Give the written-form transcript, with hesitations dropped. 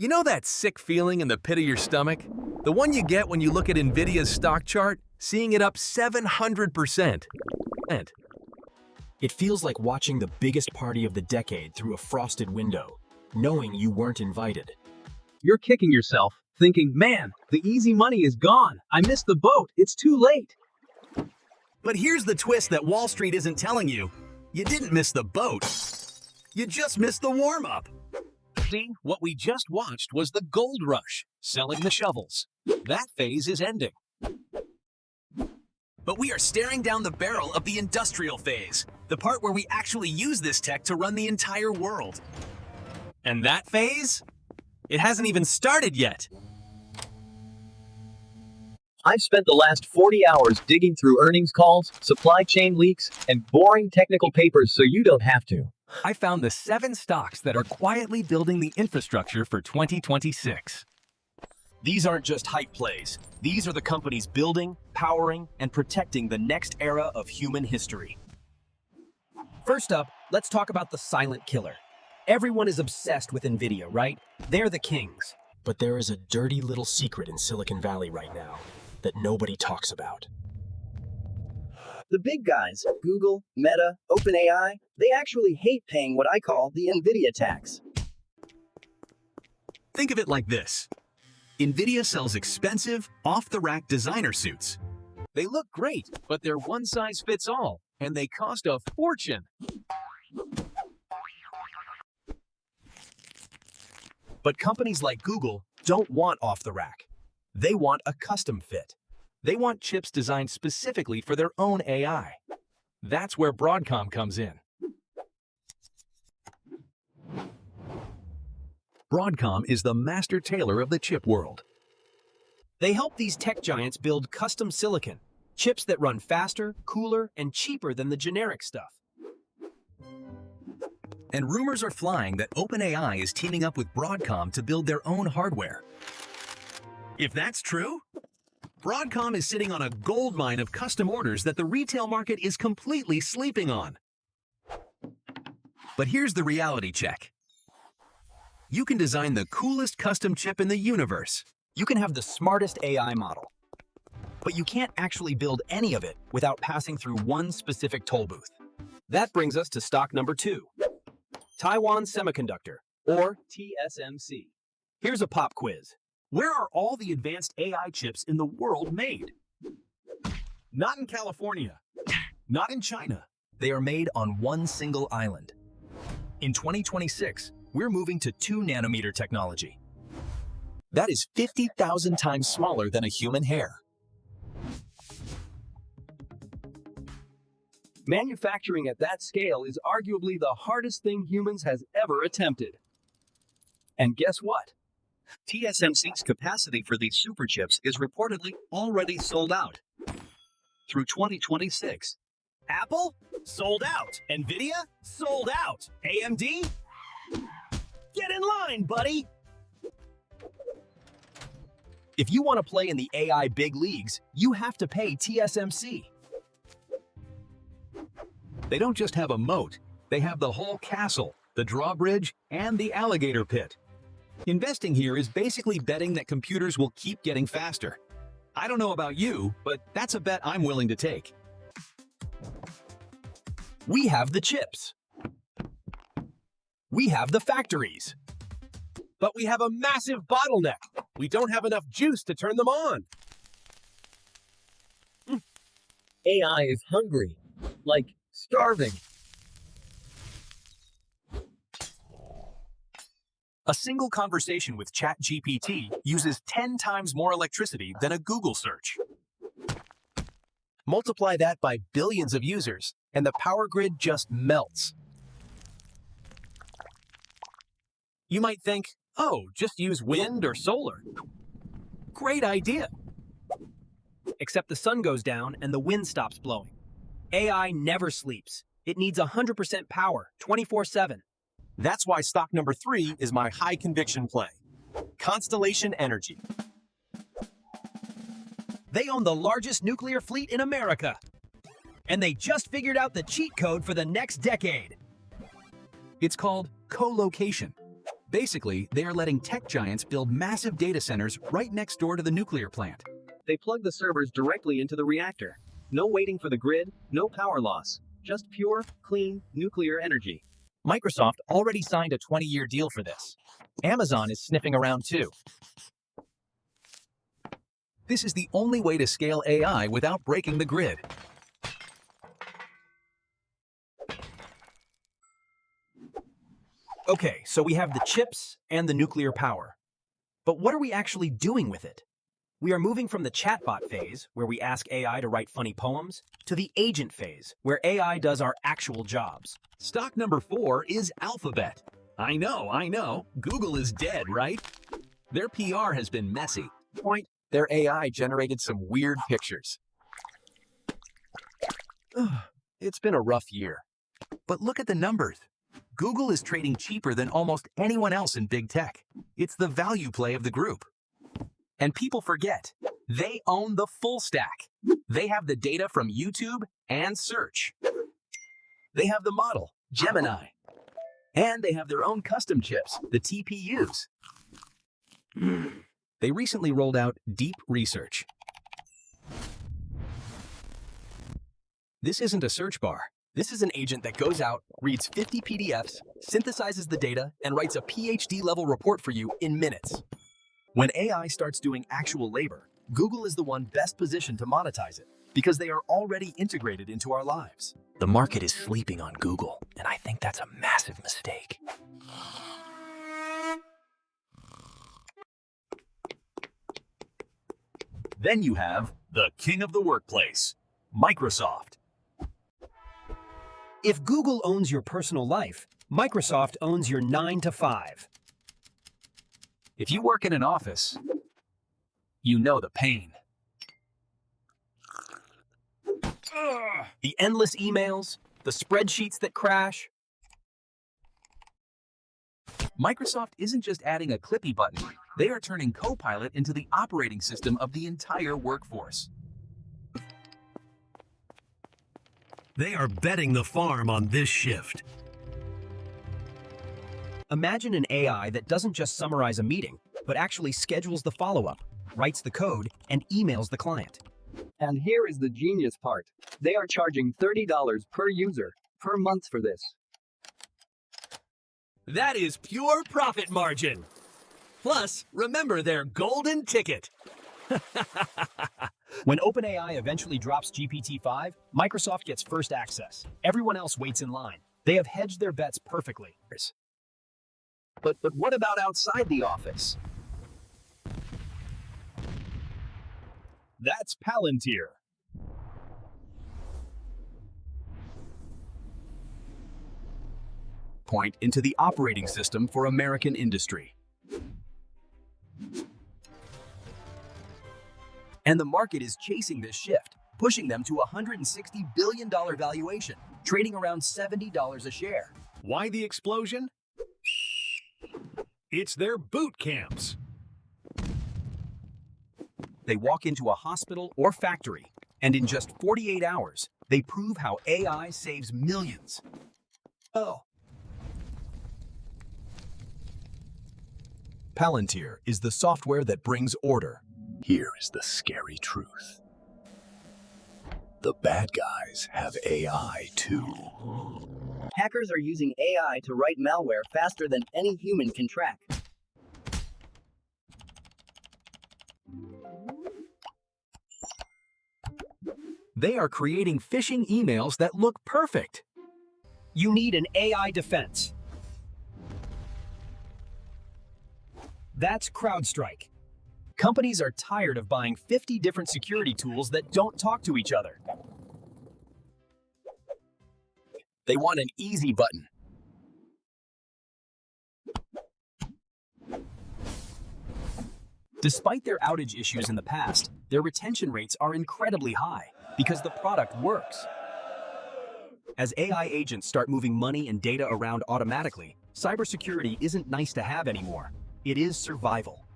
You know that sick feeling in the pit of your stomach? The one you get when you look at NVIDIA's stock chart, seeing it up 700%. It feels like watching the biggest party of the decade through a frosted window, knowing you weren't invited. You're kicking yourself, thinking, man, the easy money is gone. I missed the boat. It's too late. But here's the twist that Wall Street isn't telling you. You didn't miss the boat. You just missed the warm-up. See, what we just watched was the gold rush, selling the shovels. That phase is ending. But we are staring down the barrel of the industrial phase, the part where we actually use this tech to run the entire world. And that phase? It hasn't even started yet. I've spent the last 40 hours digging through earnings calls, supply chain leaks, and boring technical papers so you don't have to. I found the 7 stocks that are quietly building the infrastructure for 2026. These aren't just hype plays. These are the companies building, powering, and protecting the next era of human history. First up, let's talk about the silent killer. Everyone is obsessed with NVIDIA, right? They're the kings. But there is a dirty little secret in Silicon Valley right now that nobody talks about. The big guys, Google, Meta, OpenAI, they actually hate paying what I call the NVIDIA tax. Think of it like this. NVIDIA sells expensive, off-the-rack designer suits. They look great, but they're one size fits all, and they cost a fortune. But companies like Google don't want off-the-rack. They want a custom fit. They want chips designed specifically for their own AI. That's where Broadcom comes in. Broadcom is the master tailor of the chip world. They help these tech giants build custom silicon, chips that run faster, cooler, and cheaper than the generic stuff. And rumors are flying that OpenAI is teaming up with Broadcom to build their own hardware. If that's true, Broadcom is sitting on a goldmine of custom orders that the retail market is completely sleeping on. But here's the reality check. You can design the coolest custom chip in the universe. You can have the smartest AI model, but you can't actually build any of it without passing through one specific toll booth. That brings us to stock number 2, Taiwan Semiconductor, or TSMC. Here's a pop quiz. Where are all the advanced AI chips in the world made? Not in California. Not in China. They are made on one single island. In 2026, we're moving to 2-nanometer technology. That is 50,000 times smaller than a human hair. Manufacturing at that scale is arguably the hardest thing humans has ever attempted. And guess what? TSMC's capacity for these super chips is reportedly already sold out. Through 2026. Apple? Sold out. NVIDIA? Sold out. AMD? Get in line, buddy! If you want to play in the AI big leagues, you have to pay TSMC. They don't just have a moat, they have the whole castle, the drawbridge, and the alligator pit. Investing here is basically betting that computers will keep getting faster. I don't know about you, but that's a bet I'm willing to take. We have the chips. We have the factories. But we have a massive bottleneck. We don't have enough juice to turn them on. AI is hungry. Like, starving. A single conversation with ChatGPT uses 10 times more electricity than a Google search. Multiply that by billions of users, and the power grid just melts. You might think, oh, just use wind or solar. Great idea. Except the sun goes down and the wind stops blowing. AI never sleeps. It needs 100% power, 24/7. That's why stock number 3 is my high conviction play. Constellation Energy. They own the largest nuclear fleet in America. And they just figured out the cheat code for the next decade. It's called co-location. Basically, they are letting tech giants build massive data centers right next door to the nuclear plant. They plug the servers directly into the reactor. No waiting for the grid, no power loss. Just pure, clean, nuclear energy. Microsoft already signed a 20-year deal for this. Amazon is sniffing around too. This is the only way to scale AI without breaking the grid. Okay, so we have the chips and the nuclear power. But what are we actually doing with it? We are moving from the chatbot phase, where we ask AI to write funny poems, to the agent phase, where AI does our actual jobs. Stock number 4 is Alphabet. I know. Google is dead, right? Their PR has been messy. Their AI generated some weird pictures. It's been a rough year. But look at the numbers. Google is trading cheaper than almost anyone else in big tech. It's the value play of the group. And people forget, they own the full stack. They have the data from YouTube and search. They have the model, Gemini. And they have their own custom chips, the TPUs. They recently rolled out Deep Research. This isn't a search bar. This is an agent that goes out, reads 50 PDFs, synthesizes the data, and writes a PhD-level report for you in minutes. When AI starts doing actual labor, Google is the one best positioned to monetize it, because they are already integrated into our lives. The market is sleeping on Google, and I think that's a massive mistake. Then you have the king of the workplace, Microsoft. If Google owns your personal life, Microsoft owns your 9 to 5. If you work in an office, you know the pain. The endless emails, the spreadsheets that crash. Microsoft isn't just adding a Clippy button. They are turning Copilot into the operating system of the entire workforce. They are betting the farm on this shift. Imagine an AI that doesn't just summarize a meeting, but actually schedules the follow-up, writes the code, and emails the client. And here is the genius part. They are charging $30 per user per month for this. That is pure profit margin. Plus, remember their golden ticket. When OpenAI eventually drops GPT-5, Microsoft gets first access. Everyone else waits in line. They have hedged their bets perfectly. But what about outside the office? That's Palantir. Point into the operating system for American industry. And the market is chasing this shift, pushing them to a $160 billion valuation, trading around $70 a share. Why the explosion? It's their boot camps. They walk into a hospital or factory, and in just 48 hours, they prove how AI saves millions. Oh, Palantir is the software that brings order. Here is the scary truth. The bad guys have AI too. Hackers are using AI to write malware faster than any human can track. They are creating phishing emails that look perfect. you need an AI defense. That's CrowdStrike. Companies are tired of buying 50 different security tools that don't talk to each other. They want an easy button. Despite their outage issues in the past, their retention rates are incredibly high because the product works. As AI agents start moving money and data around automatically, cybersecurity isn't nice to have anymore. It is survival.